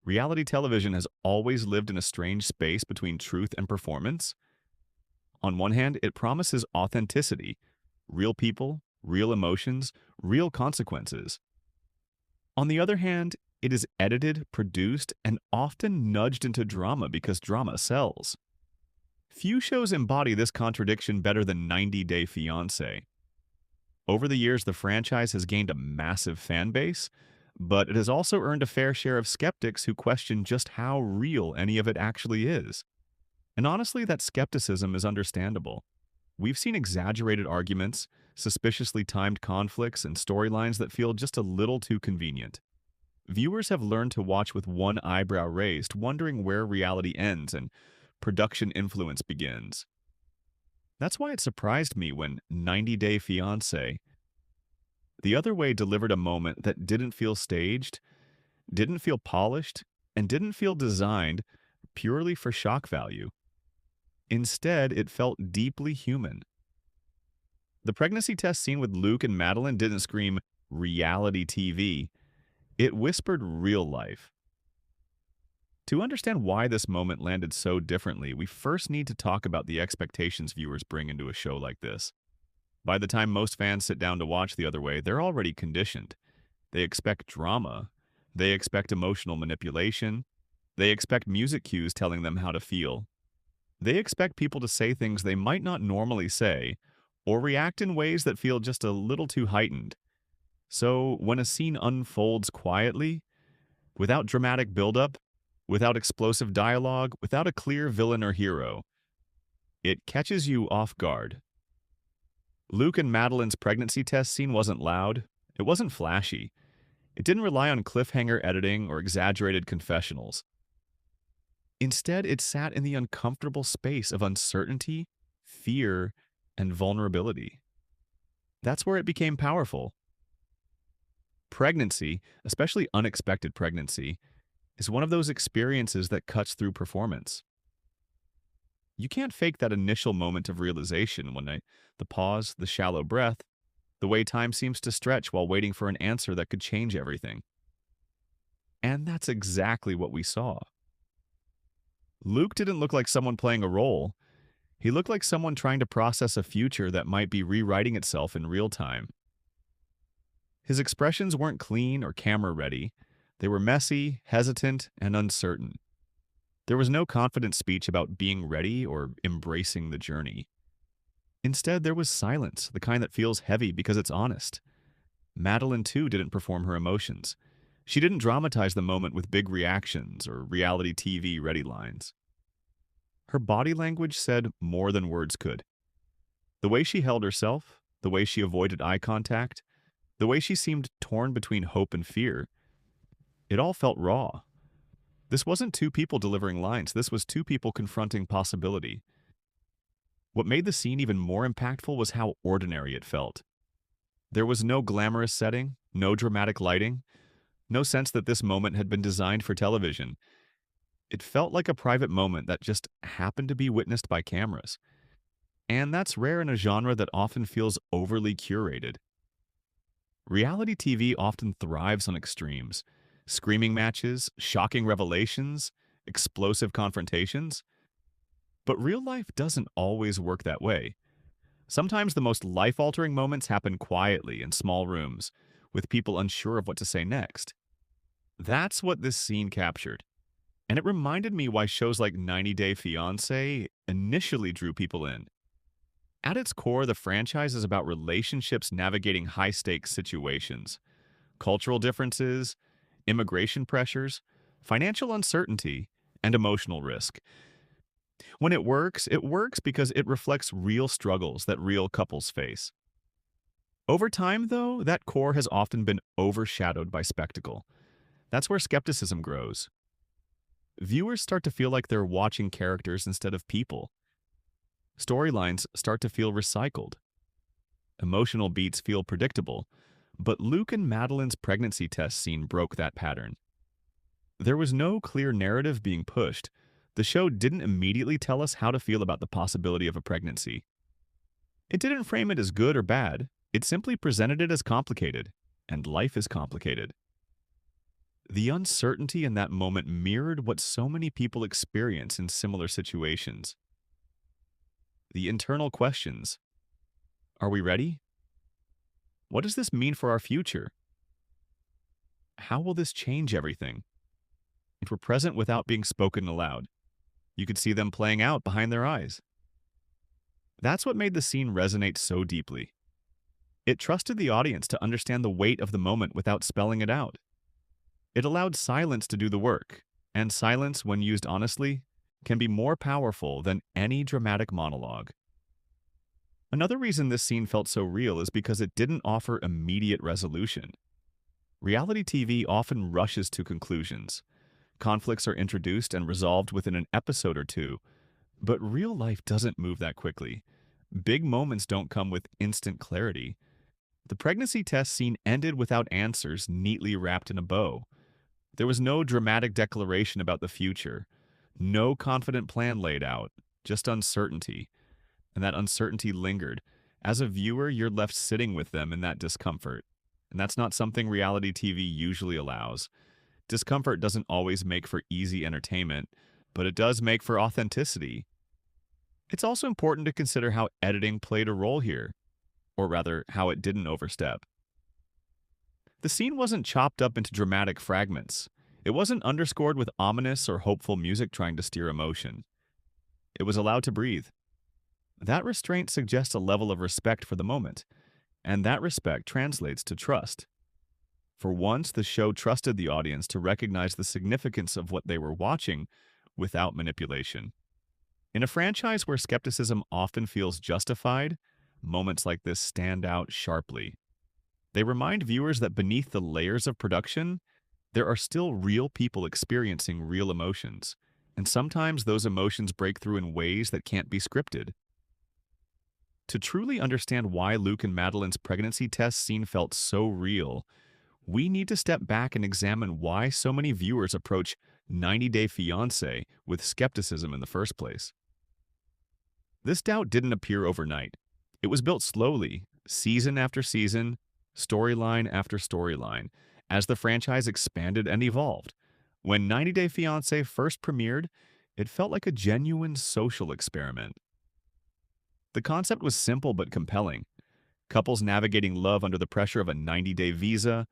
Reality television has always lived in a strange space between truth and performance. On one hand, it promises authenticity, real people, real emotions, real consequences. On the other hand, it is edited, produced, and often nudged into drama because drama sells. Few shows embody this contradiction better than 90 Day Fiancé. Over the years, the franchise has gained a massive fan base, but it has also earned a fair share of skeptics who question just how real any of it actually is. And honestly, that skepticism is understandable. We've seen exaggerated arguments, suspiciously timed conflicts, and storylines that feel just a little too convenient. Viewers have learned to watch with one eyebrow raised, wondering where reality ends and production influence begins. That's why it surprised me when 90 Day Fiancé, the other way, delivered a moment that didn't feel staged, didn't feel polished, and didn't feel designed purely for shock value. Instead, it felt deeply human. The pregnancy test scene with Luke and Madelein didn't scream reality TV, it whispered real life. To understand why this moment landed so differently, we first need to talk about the expectations viewers bring into a show like this. By the time most fans sit down to watch The Other Way, they're already conditioned. They expect drama. They expect emotional manipulation. They expect music cues telling them how to feel. They expect people to say things they might not normally say, or react in ways that feel just a little too heightened. So, when a scene unfolds quietly, without dramatic buildup, without explosive dialogue, without a clear villain or hero, it catches you off guard. Luke and Madelein's pregnancy test scene wasn't loud, it wasn't flashy, it didn't rely on cliffhanger editing or exaggerated confessionals. Instead, it sat in the uncomfortable space of uncertainty, fear, and vulnerability. That's where it became powerful. Pregnancy, especially unexpected pregnancy, is one of those experiences that cuts through performance. You can't fake that initial moment of realization the pause, the shallow breath, the way time seems to stretch while waiting for an answer that could change everything. And that's exactly what we saw. Luke didn't look like someone playing a role. He looked like someone trying to process a future that might be rewriting itself in real time. His expressions weren't clean or camera ready. They were messy, hesitant, and uncertain. There was no confident speech about being ready or embracing the journey. Instead, there was silence, the kind that feels heavy because it's honest. Madeleine, too, didn't perform her emotions. She didn't dramatize the moment with big reactions or reality TV ready lines. Her body language said more than words could. The way she held herself, the way she avoided eye contact, the way she seemed torn between hope and fear, it all felt raw. This wasn't two people delivering lines, this was two people confronting possibility. What made the scene even more impactful was how ordinary it felt. There was no glamorous setting, no dramatic lighting, no sense that this moment had been designed for television. It felt like a private moment that just happened to be witnessed by cameras. And that's rare in a genre that often feels overly curated. Reality TV often thrives on extremes: screaming matches, shocking revelations, explosive confrontations. But real life doesn't always work that way. Sometimes the most life-altering moments happen quietly in small rooms, with people unsure of what to say next. That's what this scene captured. And it reminded me why shows like 90 Day Fiancé initially drew people in. At its core, the franchise is about relationships navigating high-stakes situations, cultural differences, immigration pressures, financial uncertainty, and emotional risk. When it works because it reflects real struggles that real couples face. Over time, though, that core has often been overshadowed by spectacle. That's where skepticism grows. Viewers start to feel like they're watching characters instead of people. Storylines start to feel recycled. Emotional beats feel predictable, but Luke and Madelein's pregnancy test scene broke that pattern. There was no clear narrative being pushed. The show didn't immediately tell us how to feel about the possibility of a pregnancy. It didn't frame it as good or bad. It simply presented it as complicated, and life is complicated. The uncertainty in that moment mirrored what so many people experience in similar situations. The internal questions: are we ready? What does this mean for our future? How will this change everything? It were present without being spoken aloud. You could see them playing out behind their eyes. That's what made the scene resonate so deeply. It trusted the audience to understand the weight of the moment without spelling it out. It allowed silence to do the work, and silence, when used honestly, can be more powerful than any dramatic monologue. Another reason this scene felt so real is because it didn't offer immediate resolution. Reality TV often rushes to conclusions. Conflicts are introduced and resolved within an episode or two, but real life doesn't move that quickly. Big moments don't come with instant clarity. The pregnancy test scene ended without answers neatly wrapped in a bow. There was no dramatic declaration about the future, no confident plan laid out, just uncertainty. And that uncertainty lingered. As a viewer, you're left sitting with them in that discomfort. And that's not something reality TV usually allows. Discomfort doesn't always make for easy entertainment, but it does make for authenticity. It's also important to consider how editing played a role here, or rather, how it didn't overstep. The scene wasn't chopped up into dramatic fragments. It wasn't underscored with ominous or hopeful music trying to steer emotion. It was allowed to breathe. That restraint suggests a level of respect for the moment, and that respect translates to trust. For once, the show trusted the audience to recognize the significance of what they were watching without manipulation. In a franchise where skepticism often feels justified, moments like this stand out sharply. They remind viewers that beneath the layers of production, there are still real people experiencing real emotions, and sometimes those emotions break through in ways that can't be scripted. To truly understand why Luke and Madelein's pregnancy test scene felt so real, we need to step back and examine why so many viewers approach 90 Day Fiancé with skepticism in the first place. This doubt didn't appear overnight. It was built slowly, season after season, storyline after storyline, as the franchise expanded and evolved. When 90 Day Fiancé first premiered, it felt like a genuine social experiment. The concept was simple but compelling. Couples navigating love under the pressure of a 90-day visa,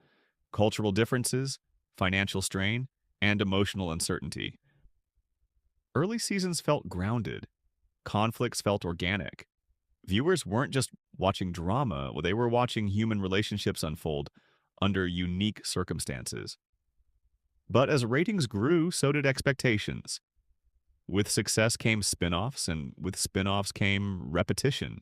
cultural differences, financial strain, and emotional uncertainty. Early seasons felt grounded. Conflicts felt organic. Viewers weren't just watching drama, they were watching human relationships unfold under unique circumstances. But as ratings grew, so did expectations. With success came spin-offs, and with spin-offs came repetition.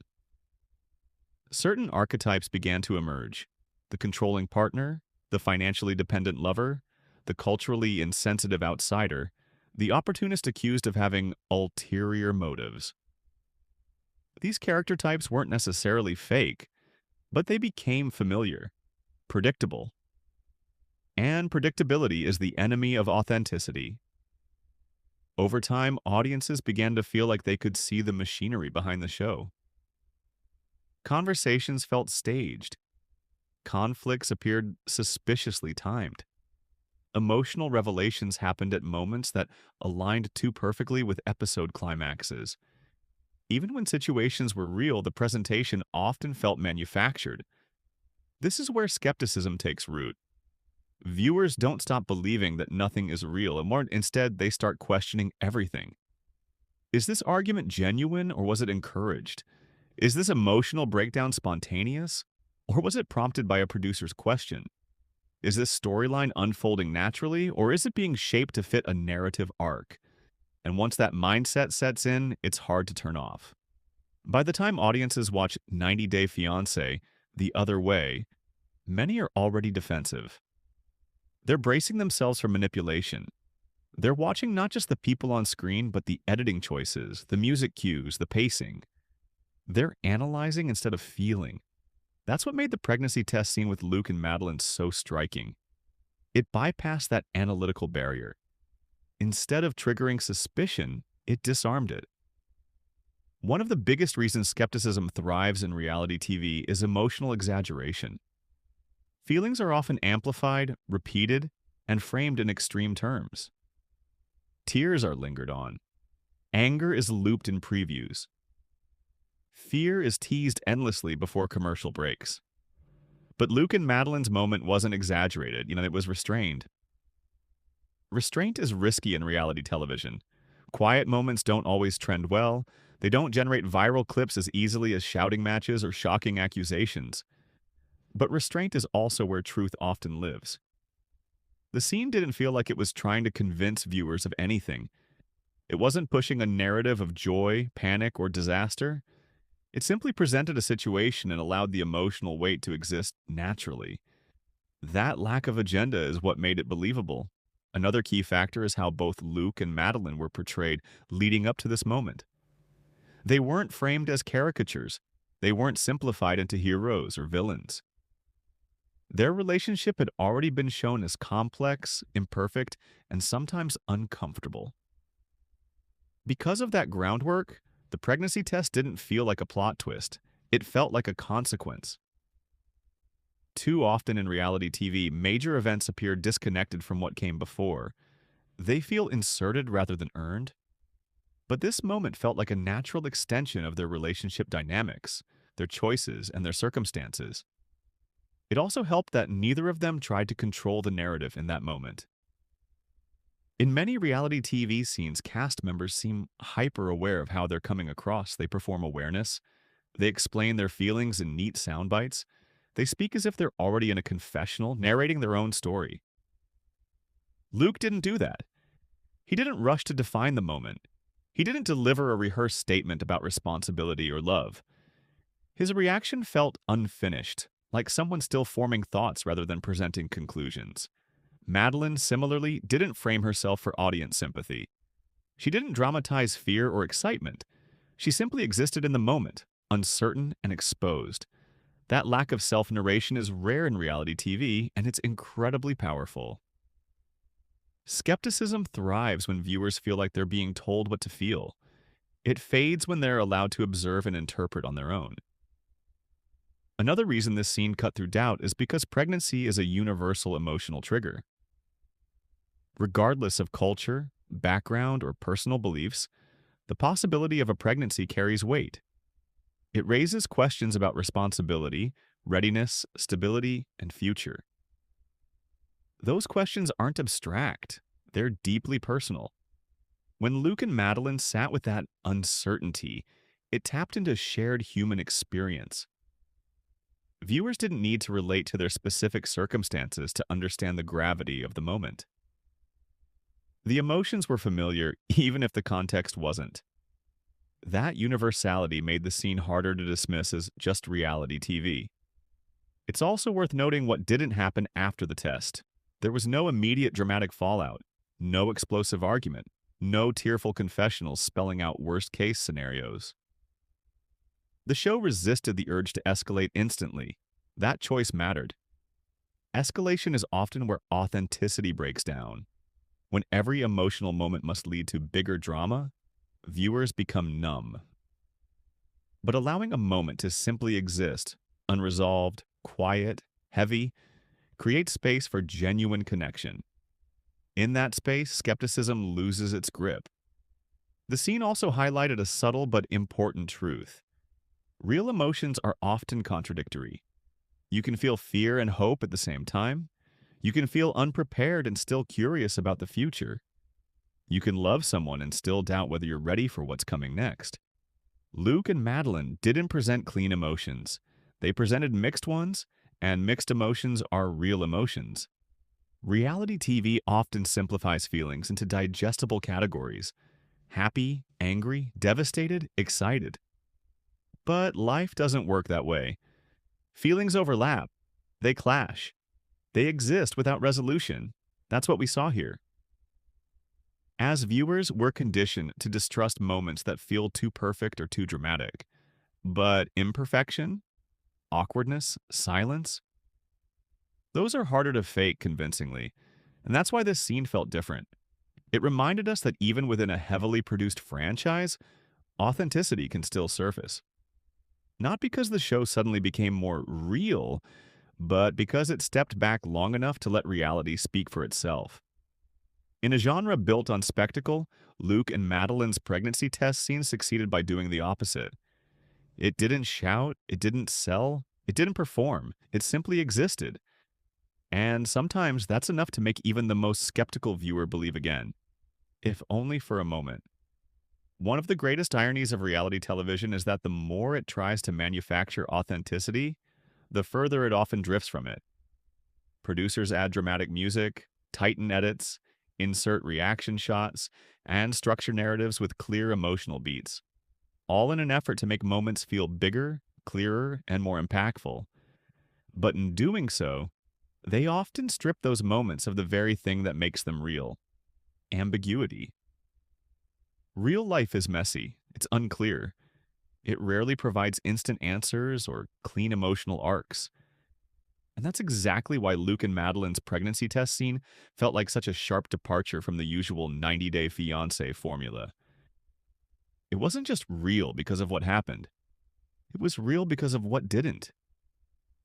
Certain archetypes began to emerge: the controlling partner, the financially dependent lover, the culturally insensitive outsider, the opportunist accused of having ulterior motives. These character types weren't necessarily fake, but they became familiar, predictable. And predictability is the enemy of authenticity. Over time, audiences began to feel like they could see the machinery behind the show. Conversations felt staged. Conflicts appeared suspiciously timed. Emotional revelations happened at moments that aligned too perfectly with episode climaxes. Even when situations were real, the presentation often felt manufactured. This is where skepticism takes root. Viewers don't stop believing that nothing is real, and more instead, they start questioning everything. Is this argument genuine, or was it encouraged? Is this emotional breakdown spontaneous, or was it prompted by a producer's question? Is this storyline unfolding naturally, or is it being shaped to fit a narrative arc? And once that mindset sets in, it's hard to turn off. By the time audiences watch 90 Day Fiancé the other way, many are already defensive. They're bracing themselves for manipulation. They're watching not just the people on screen, but the editing choices, the music cues, the pacing. They're analyzing instead of feeling. That's what made the pregnancy test scene with Luke and Madeleine so striking. It bypassed that analytical barrier. Instead of triggering suspicion, it disarmed it. One of the biggest reasons skepticism thrives in reality TV is emotional exaggeration. Feelings are often amplified, repeated, and framed in extreme terms. Tears are lingered on. Anger is looped in previews. Fear is teased endlessly before commercial breaks. But Luke and Madeleine's moment wasn't exaggerated, it was restrained. Restraint is risky in reality television. Quiet moments don't always trend well. They don't generate viral clips as easily as shouting matches or shocking accusations. But restraint is also where truth often lives. The scene didn't feel like it was trying to convince viewers of anything. It wasn't pushing a narrative of joy, panic, or disaster. It simply presented a situation and allowed the emotional weight to exist naturally. That lack of agenda is what made it believable. Another key factor is how both Luke and Madeleine were portrayed leading up to this moment. They weren't framed as caricatures. They weren't simplified into heroes or villains. Their relationship had already been shown as complex, imperfect, and sometimes uncomfortable. Because of that groundwork, the pregnancy test didn't feel like a plot twist. It felt like a consequence. Too often in reality TV, major events appear disconnected from what came before. They feel inserted rather than earned. But this moment felt like a natural extension of their relationship dynamics, their choices, and their circumstances. It also helped that neither of them tried to control the narrative in that moment. In many reality TV scenes, cast members seem hyper-aware of how they're coming across. They perform awareness. They explain their feelings in neat sound bites. They speak as if they're already in a confessional, narrating their own story. Luke didn't do that. He didn't rush to define the moment. He didn't deliver a rehearsed statement about responsibility or love. His reaction felt unfinished, like someone still forming thoughts rather than presenting conclusions. Madeleine, similarly, didn't frame herself for audience sympathy. She didn't dramatize fear or excitement. She simply existed in the moment, uncertain and exposed. That lack of self-narration is rare in reality TV, and it's incredibly powerful. Skepticism thrives when viewers feel like they're being told what to feel. It fades when they're allowed to observe and interpret on their own. Another reason this scene cut through doubt is because pregnancy is a universal emotional trigger. Regardless of culture, background, or personal beliefs, the possibility of a pregnancy carries weight. It raises questions about responsibility, readiness, stability, and future. Those questions aren't abstract. They're deeply personal. When Luke and Madeleine sat with that uncertainty, it tapped into shared human experience. Viewers didn't need to relate to their specific circumstances to understand the gravity of the moment. The emotions were familiar, even if the context wasn't. That universality made the scene harder to dismiss as just reality TV. It's also worth noting what didn't happen after the test. There was no immediate dramatic fallout, no explosive argument, no tearful confessionals spelling out worst-case scenarios. The show resisted the urge to escalate instantly. That choice mattered. Escalation is often where authenticity breaks down. When every emotional moment must lead to bigger drama, viewers become numb. But allowing a moment to simply exist, unresolved, quiet, heavy, creates space for genuine connection. In that space, skepticism loses its grip. The scene also highlighted a subtle but important truth. Real emotions are often contradictory. You can feel fear and hope at the same time. You can feel unprepared and still curious about the future. You can love someone and still doubt whether you're ready for what's coming next. Luke and Madeleine didn't present clean emotions. They presented mixed ones, and mixed emotions are real emotions. Reality TV often simplifies feelings into digestible categories: happy, angry, devastated, excited. But life doesn't work that way. Feelings overlap. They clash. They exist without resolution. That's what we saw here. As viewers, we're conditioned to distrust moments that feel too perfect or too dramatic. But imperfection, awkwardness, silence, those are harder to fake convincingly. And that's why this scene felt different. It reminded us that even within a heavily produced franchise, authenticity can still surface. Not because the show suddenly became more real, but because it stepped back long enough to let reality speak for itself. In a genre built on spectacle, Luke and Madelein's pregnancy test scene succeeded by doing the opposite. It didn't shout, it didn't sell, it didn't perform, it simply existed. And sometimes that's enough to make even the most skeptical viewer believe again, if only for a moment. One of the greatest ironies of reality television is that the more it tries to manufacture authenticity, the further it often drifts from it. Producers add dramatic music, tighten edits, insert reaction shots, and structure narratives with clear emotional beats, all in an effort to make moments feel bigger, clearer, and more impactful. But in doing so, they often strip those moments of the very thing that makes them real: ambiguity. Real life is messy, it's unclear. It rarely provides instant answers or clean emotional arcs. And that's exactly why Luke and Madelein's pregnancy test scene felt like such a sharp departure from the usual 90-day fiancé formula. It wasn't just real because of what happened. It was real because of what didn't.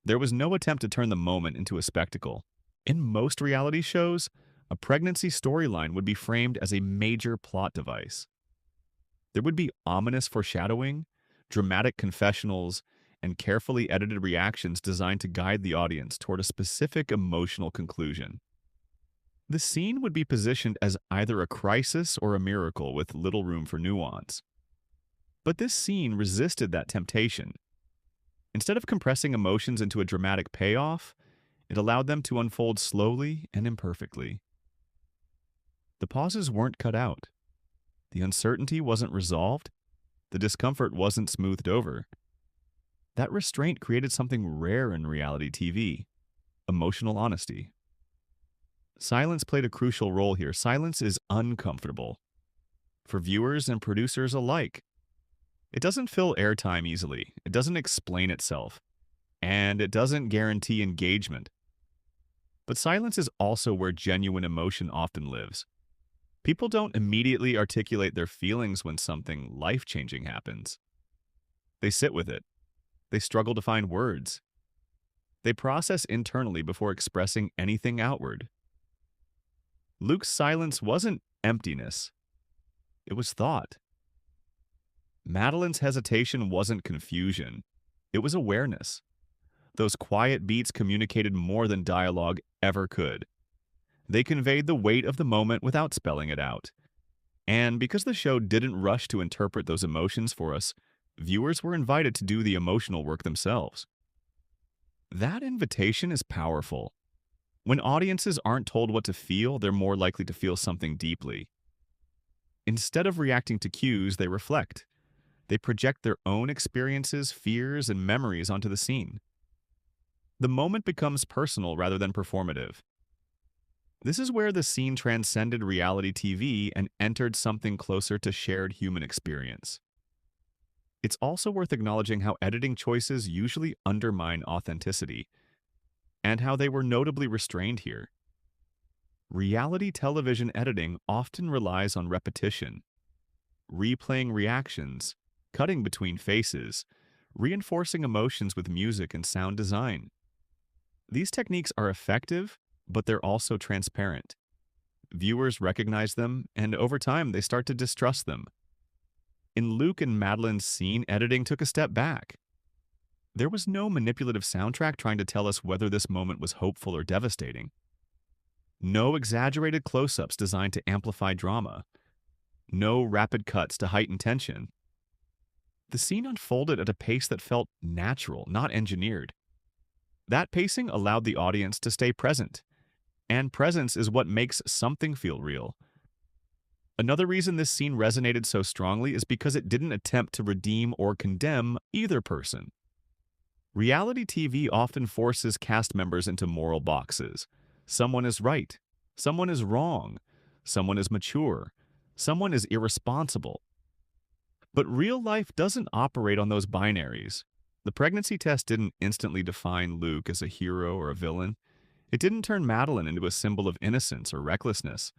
There was no attempt to turn the moment into a spectacle. In most reality shows, a pregnancy storyline would be framed as a major plot device. There would be ominous foreshadowing, dramatic confessionals, and carefully edited reactions designed to guide the audience toward a specific emotional conclusion. The scene would be positioned as either a crisis or a miracle with little room for nuance. But this scene resisted that temptation. Instead of compressing emotions into a dramatic payoff, it allowed them to unfold slowly and imperfectly. The pauses weren't cut out. The uncertainty wasn't resolved. The discomfort wasn't smoothed over. That restraint created something rare in reality TV: emotional honesty. Silence played a crucial role here. Silence is uncomfortable for viewers and producers alike. It doesn't fill airtime easily, it doesn't explain itself, and it doesn't guarantee engagement. But silence is also where genuine emotion often lives. People don't immediately articulate their feelings when something life-changing happens. They sit with it. They struggle to find words. They process internally before expressing anything outward. Luke's silence wasn't emptiness. It was thought. Madelein's hesitation wasn't confusion. It was awareness. Those quiet beats communicated more than dialogue ever could. They conveyed the weight of the moment without spelling it out. And because the show didn't rush to interpret those emotions for us, viewers were invited to do the emotional work themselves. That invitation is powerful. When audiences aren't told what to feel, they're more likely to feel something deeply. Instead of reacting to cues, they reflect. They project their own experiences, fears, and memories onto the scene. The moment becomes personal rather than performative. This is where the scene transcended reality TV and entered something closer to shared human experience. It's also worth acknowledging how editing choices usually undermine authenticity, and how they were notably restrained here. Reality television editing often relies on repetition, replaying reactions, cutting between faces, reinforcing emotions with music and sound design. These techniques are effective, but they're also transparent. Viewers recognize them, and over time they start to distrust them. In Luke and Madelein's scene, editing took a step back. There was no manipulative soundtrack trying to tell us whether this moment was hopeful or devastating. No exaggerated close-ups designed to amplify drama. No rapid cuts to heighten tension. The scene unfolded at a pace that felt natural, not engineered. That pacing allowed the audience to stay present. And presence is what makes something feel real. Another reason this scene resonated so strongly is because it didn't attempt to redeem or condemn either person. Reality TV often forces cast members into moral boxes. Someone is right. Someone is wrong. Someone is mature. Someone is irresponsible. But real life doesn't operate on those binaries. The pregnancy test didn't instantly define Luke as a hero or a villain. It didn't turn Madeleine into a symbol of innocence or recklessness.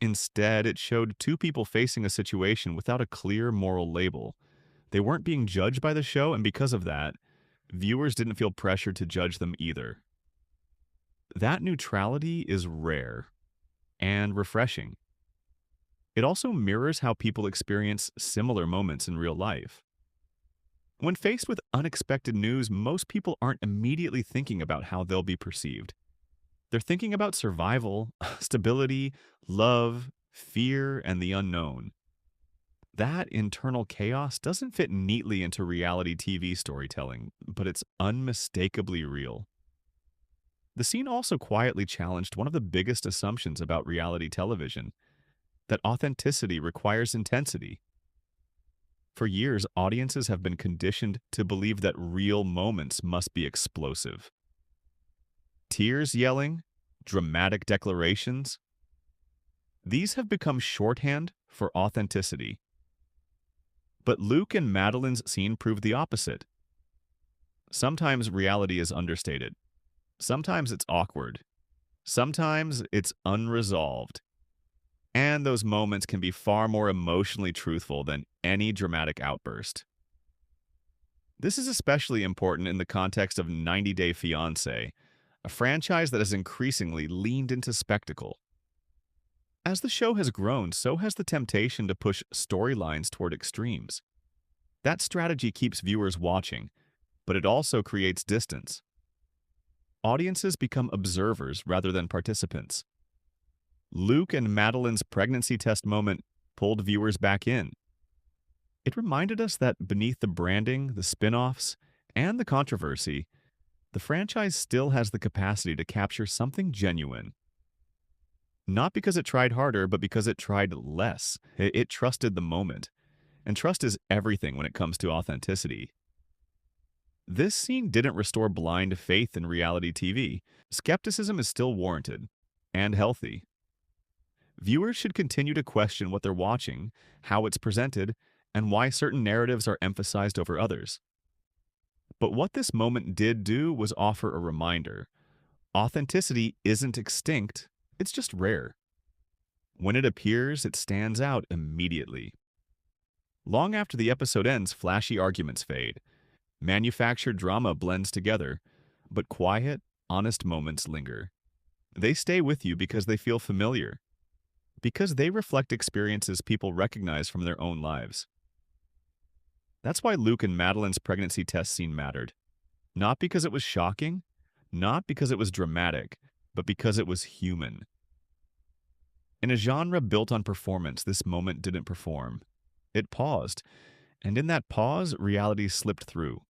Instead, it showed two people facing a situation without a clear moral label. They weren't being judged by the show, and because of that, viewers didn't feel pressured to judge them either. That neutrality is rare and refreshing. It also mirrors how people experience similar moments in real life. When faced with unexpected news, most people aren't immediately thinking about how they'll be perceived. They're thinking about survival, stability, love, fear, and the unknown. That internal chaos doesn't fit neatly into reality TV storytelling, but it's unmistakably real. The scene also quietly challenged one of the biggest assumptions about reality television, that authenticity requires intensity. For years, audiences have been conditioned to believe that real moments must be explosive. Tears yelling, dramatic declarations, these have become shorthand for authenticity. But Luke and Madelein's scene proved the opposite. Sometimes reality is understated. Sometimes it's awkward. Sometimes it's unresolved. And those moments can be far more emotionally truthful than any dramatic outburst. This is especially important in the context of 90 Day Fiancé, a franchise that has increasingly leaned into spectacle. As the show has grown, so has the temptation to push storylines toward extremes. That strategy keeps viewers watching, but it also creates distance. Audiences become observers rather than participants. Luke and Madelein's pregnancy test moment pulled viewers back in. It reminded us that beneath the branding, the spin-offs, and the controversy, the franchise still has the capacity to capture something genuine. Not because it tried harder, but because it tried less. It trusted the moment. And trust is everything when it comes to authenticity. This scene didn't restore blind faith in reality TV. Skepticism is still warranted and healthy. Viewers should continue to question what they're watching, how it's presented, and why certain narratives are emphasized over others. But what this moment did do was offer a reminder. Authenticity isn't extinct, it's just rare. When it appears, it stands out immediately. Long after the episode ends, flashy arguments fade. Manufactured drama blends together, but quiet, honest moments linger. They stay with you because they feel familiar, because they reflect experiences people recognize from their own lives. That's why Luke and Madelein's pregnancy test scene mattered. Not because it was shocking, not because it was dramatic, but because it was human. In a genre built on performance, this moment didn't perform. It paused, and in that pause, reality slipped through.